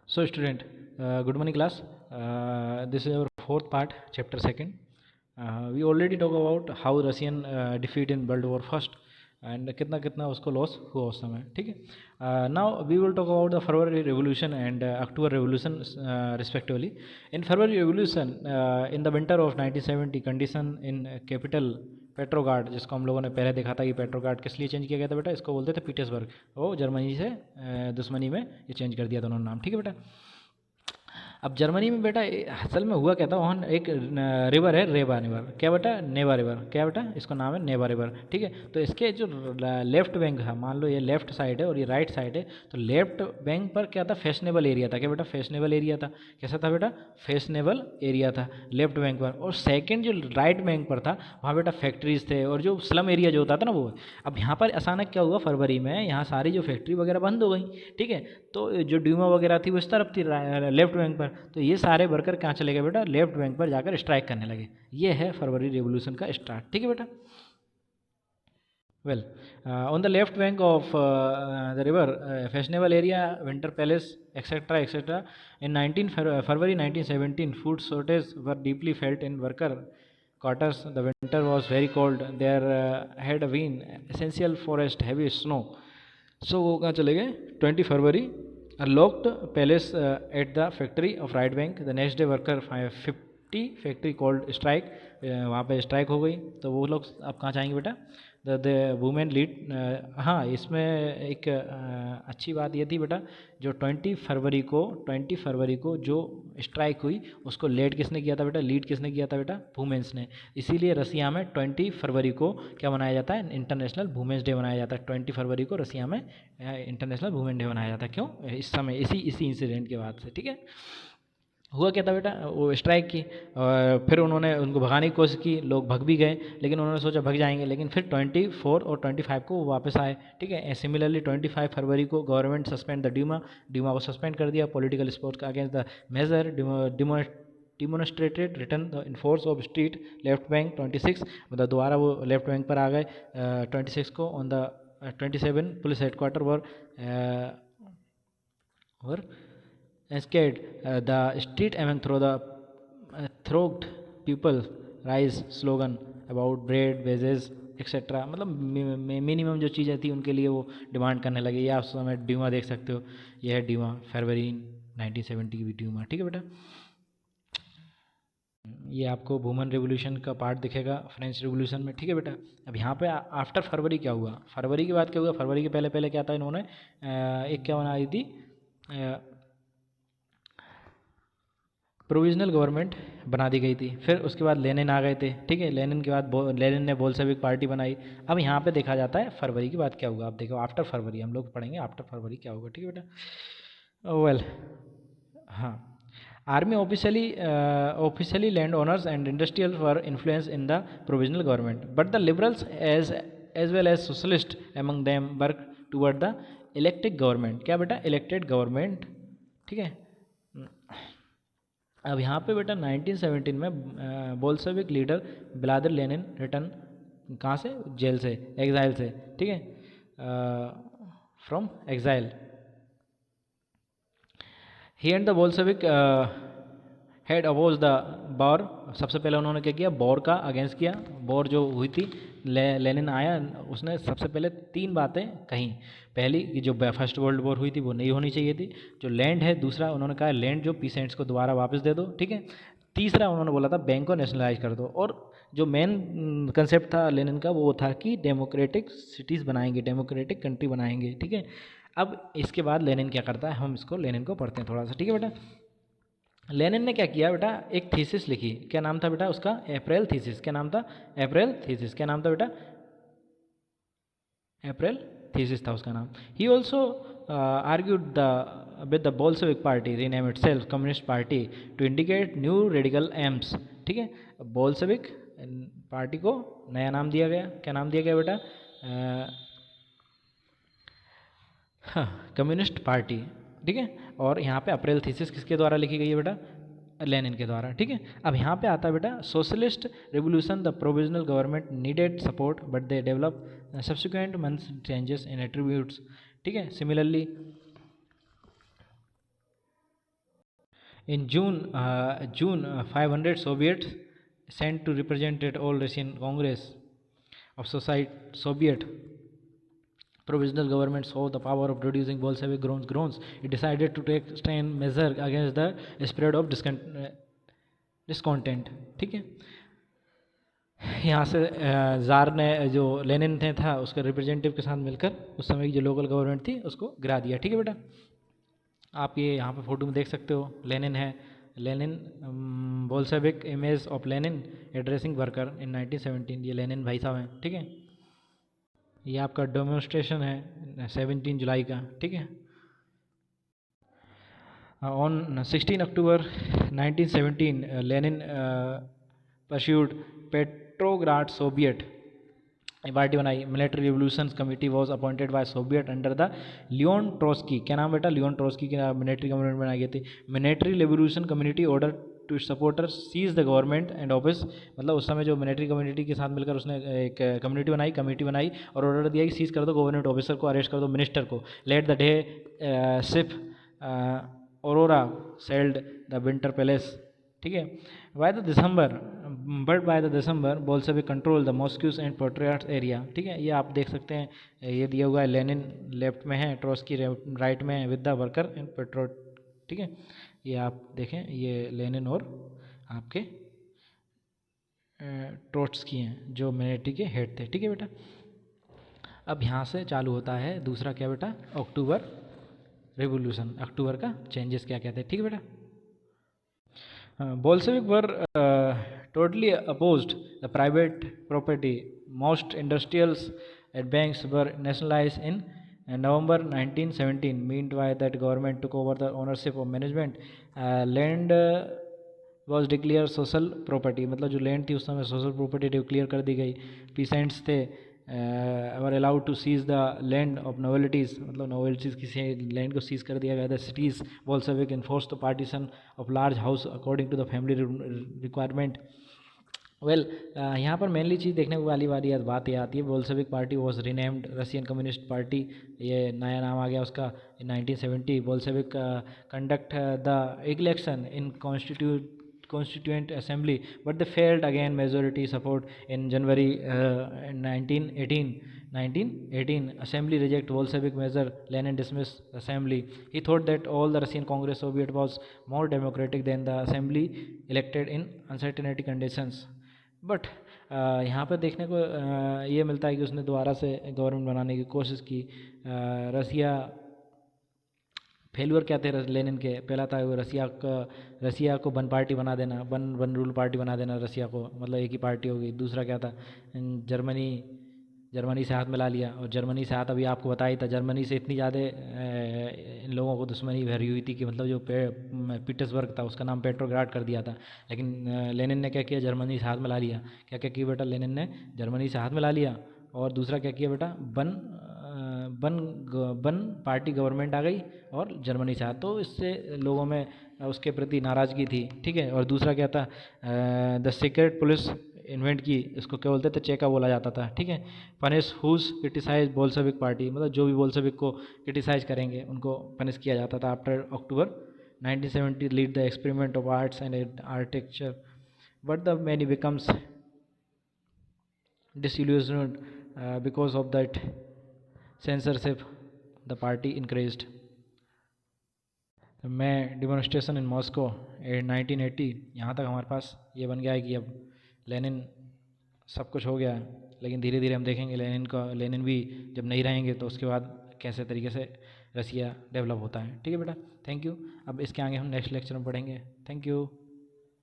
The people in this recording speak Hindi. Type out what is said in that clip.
So, student, good morning, class. This is our fourth part, chapter second. We already talk about how Russian defeat in World War First and कितना कितना उसको लॉस हुआ उस समय. ठीक है. Now we will talk about the February Revolution and October Revolution respectively. In February Revolution, in the winter of 1970, condition in capital पेट्रोगार्ड, जिसको हम लोगों ने पहले देखा था कि पेट्रोगार्ड किस लिए चेंज किया गया था बेटा, इसको बोलते थे पीटर्सबर्ग. वो जर्मनी से दुश्मनी में ये चेंज कर दिया था उन्होंने नाम. ठीक है बेटा. अब जर्मनी में बेटा असल में हुआ क्या था, वहाँ एक रिवर है रेबा रिवर. क्या बेटा? नेवा रिवर. क्या बेटा? इसका नाम है नेवा रिवर. ठीक है. तो इसके जो लेफ्ट बैंक है, मान लो ये लेफ्ट साइड है और ये राइट साइड है, तो लेफ्ट बैंक पर क्या था? फैशनेबल एरिया था. क्या बेटा? फैशनेबल एरिया था. कैसा था बेटा? फैशनेबल एरिया था लेफ्ट बैंक पर. और सेकेंड जो राइट बैंक पर था, वहाँ बेटा फैक्ट्रीज थे और जो स्लम एरिया जो होता था ना वो. अब यहाँ पर अचानक क्या हुआ, फरवरी में यहाँ सारी जो फैक्ट्री वगैरह बंद हो गई. ठीक है. तो जो ड्यूमा वगैरह थी वो इस तरफ थी लेफ्ट बैंक पर. तो ये सारे वर्कर कहाँ चले गए बेटा? लेफ्ट बैंक पर जाकर स्ट्राइक करने लगे. ये है फरवरी रेवोल्यूशन का स्टार्ट. ठीक है बेटा. Well, on the left bank of the river, fashionable area, Winter Palace, etc., etc. In February 1917, food shortages were deeply felt in worker quarters. The winter was very cold. There had been essential forest, heavy snow. So वो कहाँ चले गए? 20 फरवरी. A locked palace at the factory of right bank. The next day worker 50 factory called strike. वहाँ पे स्ट्राइक हो गई. तो वो लोग अब कहाँ जाएंगे बेटा? The women lead. हाँ, इसमें एक अच्छी बात ये थी बेटा, जो 20 फरवरी को जो स्ट्राइक हुई उसको लीड किसने किया था बेटा? लीड किसने किया था बेटा? वुमेन्स ने. इसीलिए रसिया में 20 फरवरी को क्या मनाया जाता है? इंटरनेशनल वुमेन्स डे मनाया जाता है. 20 फरवरी को रसिया में इंटरनेशनल वुमेन डे मनाया जाता है. क्यों? इस समय इसी इंसिडेंट के बाद से. ठीक है. हुआ क्या था बेटा? वो स्ट्राइक की और फिर उन्होंने उनको भगाने की कोशिश की. लोग भग भी गए, लेकिन उन्होंने सोचा भग जाएंगे, लेकिन फिर 24 और 25 को वो वापस आए. ठीक है. सिमिलरली 25 फरवरी को गवर्नमेंट सस्पेंड द ड्यूमा को सस्पेंड कर दिया. पॉलिटिकल स्पोर्ट्स का against the major demonstrated return in force of street left bank 26, मतलब दोबारा वो लेफ्ट बैंक पर आ गए 26 को. On the 27 police headquarter were scared. The street among thronged people rise slogan about bread, wages, etcetera. मतलब मिनिमम जो चीज़ें थी उनके लिए वो डिमांड करने लगे. ये आप समय ड्यूमा देख सकते हो. ये है ड्यूमा, फरवरी 1970 की भी ड्यूमा. ठीक है बेटा. ये आपको वुमेन रेवोल्यूशन का पार्ट दिखेगा फ्रेंच रेवोल्यूशन में. ठीक है बेटा. अब यहाँ पे आफ्टर फरवरी क्या हुआ? फरवरी के बाद क्या हुआ? फरवरी के पहले पहले क्या था? इन्होंने एक क्या बनाई थी? प्रोविजनल गवर्नमेंट बना दी गई थी. फिर उसके बाद लेनिन आ गए थे. ठीक है. लेनिन के बाद लेनिन ने बोल्शेविक पार्टी बनाई. अब यहाँ पे देखा जाता है फरवरी के बाद क्या हुआ. आप देखो आफ्टर फरवरी हम लोग पढ़ेंगे आफ्टर फरवरी क्या होगा. ठीक है बेटा. वेल, हाँ. Army officially land owners and industrial were influence in the provisional government, but the liberals as well as socialist among them work toward the elected government. क्या बेटा? Elected government. ठीक है. अब यहाँ पे बेटा 1917 में Bolshevik leader Vladimir Lenin return कहाँ से? जेल से, एग्जाइल से. ठीक है. फ्रॉम एग्जाइल ही and the Bolshevik had oppose the war. सबसे पहले उन्होंने क्या किया? वॉर का अगेंस्ट किया. वॉर जो हुई थी, लेनिन आया, उसने सबसे पहले 3 बातें कही. पहली कि जो फर्स्ट वर्ल्ड वॉर हुई थी वो नहीं होनी चाहिए थी. जो लैंड है, दूसरा उन्होंने कहा लैंड जो पीसेंट्स को दोबारा वापस दे दो. ठीक है. तीसरा उन्होंने बोला था बैंक को नेशनलाइज कर दो. और जो मेन कंसेप्ट था लेनिन का वो था कि डेमोक्रेटिक सिटीज़ बनाएंगे, डेमोक्रेटिक कंट्री बनाएंगे. ठीक है. अब इसके बाद लेनिन क्या करता है, हम इसको लेनिन को पढ़ते हैं थोड़ा सा. ठीक है बेटा. लेनिन ने क्या किया बेटा? एक थीसिस लिखी. क्या नाम था बेटा उसका? April thesis. क्या नाम था? April thesis. क्या नाम था बेटा? अप्रैल थीसिस था उसका नाम. He also argued the with the Bolshevik party rename itself communist party to indicate new radical aims. ठीक है. बोल्शेविक पार्टी को नया नाम दिया गया. क्या नाम दिया गया बेटा? Communist party. ठीक है. और यहाँ पे अप्रैल थीसिस किसके द्वारा लिखी गई है बेटा? लेनिन के द्वारा. ठीक है. अब यहाँ पे आता है बेटा socialist revolution. The provisional government needed support but they develop subsequent months changes in attributes. ठीक है. Similarly In June 500 Soviets sent to represent all Russian Congress of Soviet provisional government saw the power of reducing Bolshevik groans. It decided to take stand measure against the spread of discontent. ठीक है, यहाँ से ज़ार ने जो लेनिन थे था उसके रिप्रेजेंटेटिव के साथ मिलकर उस समय की जो लोकल गवर्नमेंट थी उसको गिरा दिया। ठीक है बेटा, आप ये यहाँ पे फोटो में देख सकते हो, लेनिन है, Lenin Bolshevik image of Lenin addressing worker in 1917, ये लेनिन भाई साहब हैं। ठीक है, ये आपका डेमोन्स्ट्रेशन है 17 जुलाई का। ठीक है, on 16 October 1917 Lenin pursued Petrograd Soviet party बनाई। Military revolution committee was appointed by Soviet under the Leon Trotsky. क्या नाम बेटा? लियोन ट्रोस्की की मिलिट्री गवर्नमेंट बनाई गई थी। Military revolution community order to supporter seize the government and office, मतलब उस समय जो मिलिट्री कम्युनिटी के साथ मिलकर उसने एक कमेटी बनाई और ऑर्डर दिया कि सीज कर दो गवर्नमेंट ऑफिसर को, अरेस्ट कर दो मिनिस्टर को। Late the day ship Aurora sailed the Winter Palace. ठीक है, by the December Bolshevik control the Moscow's and patriots area. ठीक है, ये आप देख सकते हैं, ये दिया हुआ है, लेनिन लेफ्ट में है, ट्रोस्की राइट में है, विद द वर्कर एंड पेट्रोट। ठीक है, ये आप देखें, ये लेनिन और आपके ट्रोट्स्की हैं जो मिलिट्री के हेड थे। ठीक है बेटा, अब यहाँ से चालू होता है दूसरा क्या बेटा? अक्टूबर रिवोल्यूशन। अक्टूबर का चेंजेस क्या कहते हैं? ठीक है बेटा, Bolshevik were totally opposed the private property. Most industrials and banks were nationalized in November 1917. Meanwhile, that government took over the ownership of management. Land was declared social property. मतलब जो लैंड थी उस समय सोशल प्रॉपर्टी डिक्लेयर कर दी गई। पीसेंट्स थे were allowed to seize the land of nobilities, मतलब नोवेलिटीज़ किसी लैंड को सीज कर दिया गया था। Cities Bolshevik enforce the partition of large house according to the family requirement. Well, यहाँ पर मेनली चीज़ देखने वाली बात ये आती है, Bolshevik party was renamed Russian communist party, ये नया नाम आ गया उसका इन 1970। Bolshevik conduct the election in constituent assembly but they failed again majority support in January 1918 assembly reject Bolshevik measure. Lenin dismissed assembly. He thought that all the Russian Congress Soviet was more democratic than the assembly elected in uncertainty conditions. But यहाँ पर देखने को ये मिलता है कि उसने दोबारा से गवर्नमेंट बनाने की कोशिश की। रसिया फेल्यूर क्या थे लेनिन के? पहला था वो रसिया को वन पार्टी बना देना, वन रूल पार्टी बना देना रसिया को, मतलब एक ही पार्टी होगी। दूसरा क्या था? जर्मनी से हाथ मिला लिया, और जर्मनी से हाथ अभी आपको बताया ही था, जर्मनी से इतनी ज़्यादा इन लोगों को दुश्मनी भरी हुई थी कि मतलब जो पीटर्सबर्ग था उसका नाम पेट्रोग्राड कर दिया था। लेकिन लेनिन ने क्या किया? जर्मनी से हाथ मिला लिया। क्या क्या किया बेटा? लेनिन ने जर्मनी से हाथ मिला लिया, और दूसरा क्या किया बेटा? वन पार्टी गवर्नमेंट आ गई और जर्मनी से हाथ, तो इससे लोगों में उसके प्रति नाराज़गी थी। ठीक है, और दूसरा क्या था? द सीक्रेट पुलिस इन्वेंट की, इसको क्या बोलते थे? चेका बोला जाता था। ठीक है, punish whose criticise Bolshevik party, मतलब जो भी बोल्शेविक को क्रिटिसाइज करेंगे उनको पनिश किया जाता था। After October 1970 lead the experiment of arts and architecture but the many becomes disillusioned because of that censorship the party increased. मैं डिमॉन्स्ट्रेशन इन मॉस्को 1980, यहाँ तक हमारे पास ये बन गया है कि अब लेनिन सब कुछ हो गया है, लेकिन धीरे धीरे हम देखेंगे लेनिन भी जब नहीं रहेंगे तो उसके बाद कैसे तरीके से रसिया डेवलप होता है। ठीक है बेटा, थैंक यू। अब इसके आगे हम नेक्स्ट लेक्चर में पढ़ेंगे। Thank you.